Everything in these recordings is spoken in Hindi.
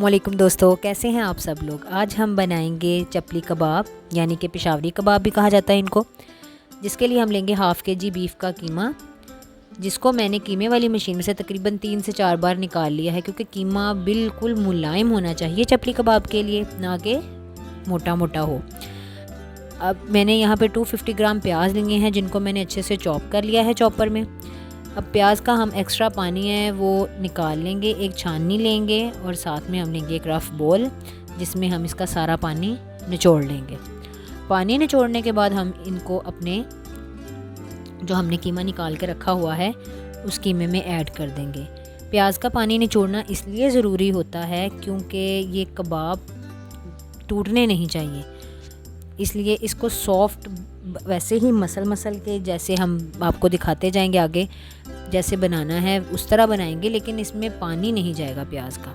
अस्सलामुअलैकुम दोस्तों, कैसे हैं आप सब लोग। आज हम बनाएंगे चपली कबाब, यानी कि पेशावरी कबाब भी कहा जाता है इनको। जिसके लिए हम लेंगे हाफ़ के जी बीफ का कीमा, जिसको मैंने कीमे वाली मशीन में से तकरीबन 3 से 4 बार निकाल लिया है, क्योंकि कीमा बिल्कुल मुलायम होना चाहिए चपली कबाब के लिए, ना कि मोटा मोटा हो। अब मैंने यहाँ पे 250 ग्राम प्याज लिए हैं, जिनको मैंने अच्छे से चॉप कर लिया है चॉपर में। अब प्याज का हम एक्स्ट्रा पानी है वो निकाल लेंगे, एक छाननी लेंगे और साथ में हम लेंगे एक रफ़ बोल, जिसमें हम इसका सारा पानी निचोड़ लेंगे। पानी निचोड़ने के बाद हम इनको अपने जो हमने कीमा निकाल के रखा हुआ है उस कीमे में ऐड कर देंगे। प्याज का पानी निचोड़ना इसलिए ज़रूरी होता है क्योंकि ये कबाब टूटने नहीं चाहिए, इसलिए इसको सॉफ्ट वैसे ही मसल के, जैसे हम आपको दिखाते जाएंगे आगे जैसे बनाना है उस तरह बनाएंगे, लेकिन इसमें पानी नहीं जाएगा प्याज का।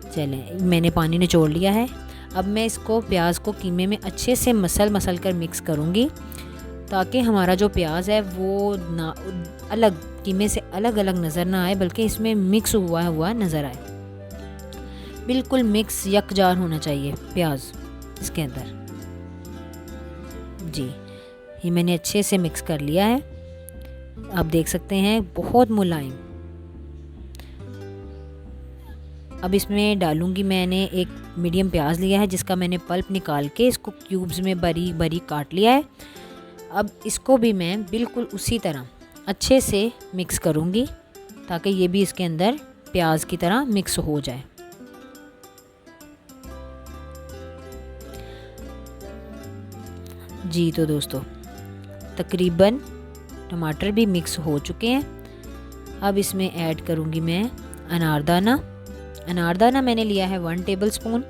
चलें, मैंने पानी निचोड़ लिया है। अब मैं इसको प्याज को कीमे में अच्छे से मसल कर मिक्स करूँगी, ताकि हमारा जो प्याज है वो ना अलग कीमे से अलग नज़र ना आए, बल्कि इसमें मिक्स हुआ नज़र आए। बिल्कुल मिक्स यकजार होना चाहिए प्याज इसके अंदर। जी, ये मैंने अच्छे से मिक्स कर लिया है। आप देख सकते हैं बहुत मुलायम। अब इसमें डालूंगी, मैंने एक मीडियम प्याज लिया है जिसका मैंने पल्प निकाल के इसको क्यूब्स में बारीक काट लिया है। अब इसको भी मैं बिल्कुल उसी तरह अच्छे से मिक्स करूंगी, ताकि ये भी इसके अंदर प्याज की तरह मिक्स हो जाए। जी तो दोस्तों, तकरीबन टमाटर भी मिक्स हो चुके हैं। अब इसमें ऐड करूंगी मैं अनारदाना मैंने लिया है 1 टेबल स्पून।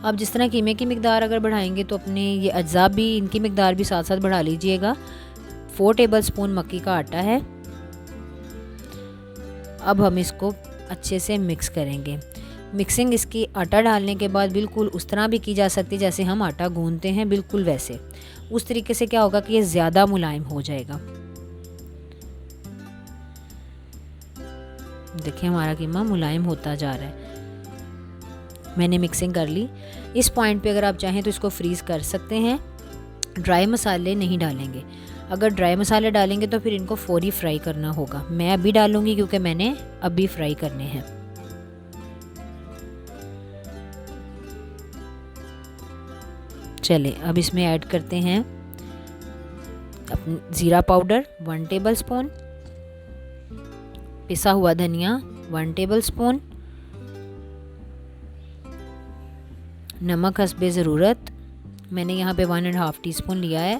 अब जिस तरह कीमे की मिकदार अगर बढ़ाएंगे तो अपने ये अज्जा भी, इनकी मिकदार भी साथ साथ बढ़ा लीजिएगा। 4 टेबल स्पून मक्की का आटा है। अब हम इसको अच्छे से मिक्स करेंगे। मिक्सिंग इसकी आटा डालने के बाद बिल्कुल उस तरह भी की जा सकती है जैसे हम आटा गूंथते हैं, बिल्कुल वैसे। उस तरीके से क्या होगा कि ये ज़्यादा मुलायम हो जाएगा। देखिए हमारा कीमा मुलायम होता जा रहा है। मैंने मिक्सिंग कर ली। इस पॉइंट पे अगर आप चाहें तो इसको फ्रीज़ कर सकते हैं। ड्राई मसाले नहीं डालेंगे। अगर ड्राई मसाले डालेंगे तो फिर इनको फौरी फ्राई करना होगा। मैं अभी डालूँगी क्योंकि मैंने अभी फ्राई करने हैं। चलें, अब इसमें ऐड करते हैं ज़ीरा पाउडर 1 टेबल स्पून, पिसा हुआ धनिया 1 टेबल स्पून, नमक हस्बे ज़रूरत मैंने यहाँ पे 1.5 टीस्पून लिया है,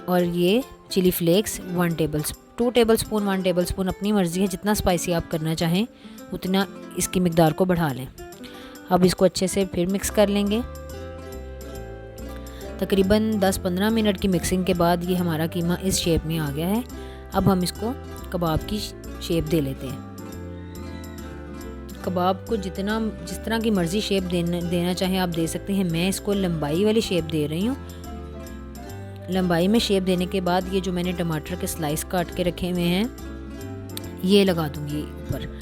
और ये chilli flakes 2 tablespoon 1 tablespoon अपनी मर्ज़ी है, जितना स्पाइसी आप करना चाहें उतना इसकी मिकदार को बढ़ा लें। अब इसको अच्छे से फिर मिक्स कर लेंगे। तकरीबन 10-15 मिनट की मिक्सिंग के बाद ये हमारा कीमा इस शेप में आ गया है। अब हम इसको कबाब की शेप दे लेते हैं। कबाब को जिस तरह की मर्ज़ी शेप देना चाहें आप दे सकते हैं। मैं इसको लंबाई वाली शेप दे रही हूँ। लंबाई में शेप देने के बाद ये जो मैंने टमाटर के स्लाइस काट के रखे हुए हैं ये लगा दूँगी ऊपर।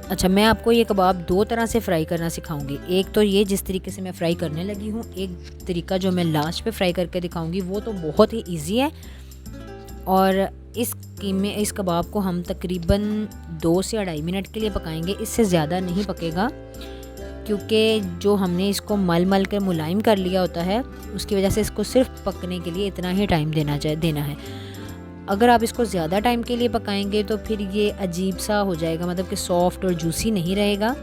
अच्छा, मैं आपको ये कबाब 2 तरह से फ्राई करना सिखाऊंगी। एक तो ये जिस तरीके से मैं फ्राई करने लगी हूँ, एक तरीका जो मैं लास्ट पे फ्राई करके दिखाऊंगी वो तो बहुत ही इजी है। और इस कबाब को हम तकरीबन 2 से 2.5 मिनट के लिए पकाएंगे। इससे ज़्यादा नहीं पकेगा, क्योंकि जो हमने इसको मल कर मुलायम कर लिया होता है उसकी वजह से इसको सिर्फ पकने के लिए इतना ही टाइम देना है। अगर आप इसको ज़्यादा टाइम के लिए पकाएंगे तो फिर ये अजीब सा हो जाएगा, मतलब कि सॉफ्ट और जूसी नहीं रहेगा।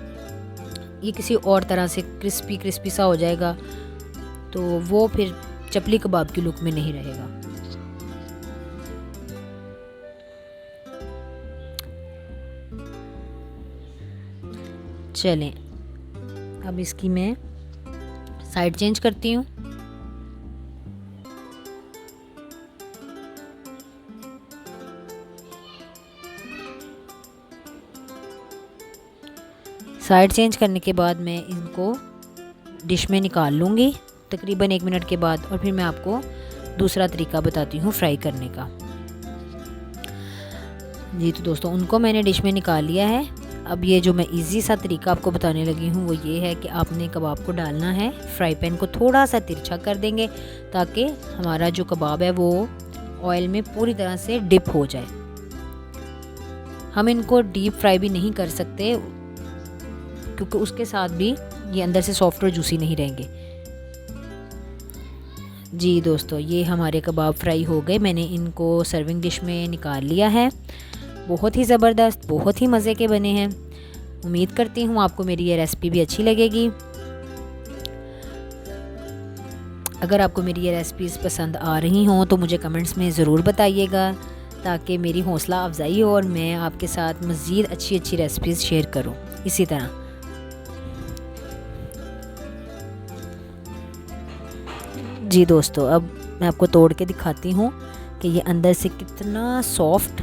ये किसी और तरह से क्रिस्पी सा हो जाएगा, तो वो फिर चपली कबाब की लुक में नहीं रहेगा। चलें, अब इसकी मैं साइड चेंज करती हूँ। साइड चेंज करने के बाद मैं इनको डिश में निकाल लूँगी तकरीबन 1 मिनट के बाद, और फिर मैं आपको दूसरा तरीका बताती हूँ फ्राई करने का। जी तो दोस्तों, उनको मैंने डिश में निकाल लिया है। अब ये जो मैं इजी सा तरीका आपको बताने लगी हूँ वो ये है कि आपने कबाब को डालना है, फ्राई पैन को थोड़ा सा तिरछा कर देंगे ताकि हमारा जो कबाब है वो ऑयल में पूरी तरह से डिप हो जाए। हम इनको डीप फ्राई भी नहीं कर सकते क्योंकि उसके साथ भी ये अंदर से सॉफ्ट और जूसी नहीं रहेंगे। जी दोस्तों, ये हमारे कबाब फ्राई हो गए। मैंने इनको सर्विंग डिश में निकाल लिया है। बहुत ही ज़बरदस्त, बहुत ही मज़े के बने हैं। उम्मीद करती हूँ आपको मेरी ये रेसिपी भी अच्छी लगेगी। अगर आपको मेरी ये रेसिपीज़ पसंद आ रही हों तो मुझे कमेंट्स में ज़रूर बताइएगा ताकि मेरी हौसला अफजाई हो और मैं आपके साथ मज़ीद अच्छी अच्छी रेसिपीज़ शेयर करूँ इसी तरह। जी दोस्तों, अब मैं आपको तोड़ के दिखाती हूँ कि ये अंदर से कितना सॉफ्ट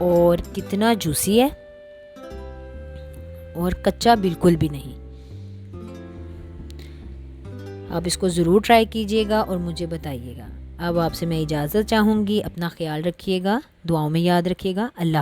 और कितना जूसी है और कच्चा बिल्कुल भी नहीं। आप इसको ज़रूर ट्राई कीजिएगा और मुझे बताइएगा। अब आपसे मैं इजाज़त चाहूँगी। अपना ख्याल रखिएगा, दुआओं में याद रखिएगा। अल्लाह।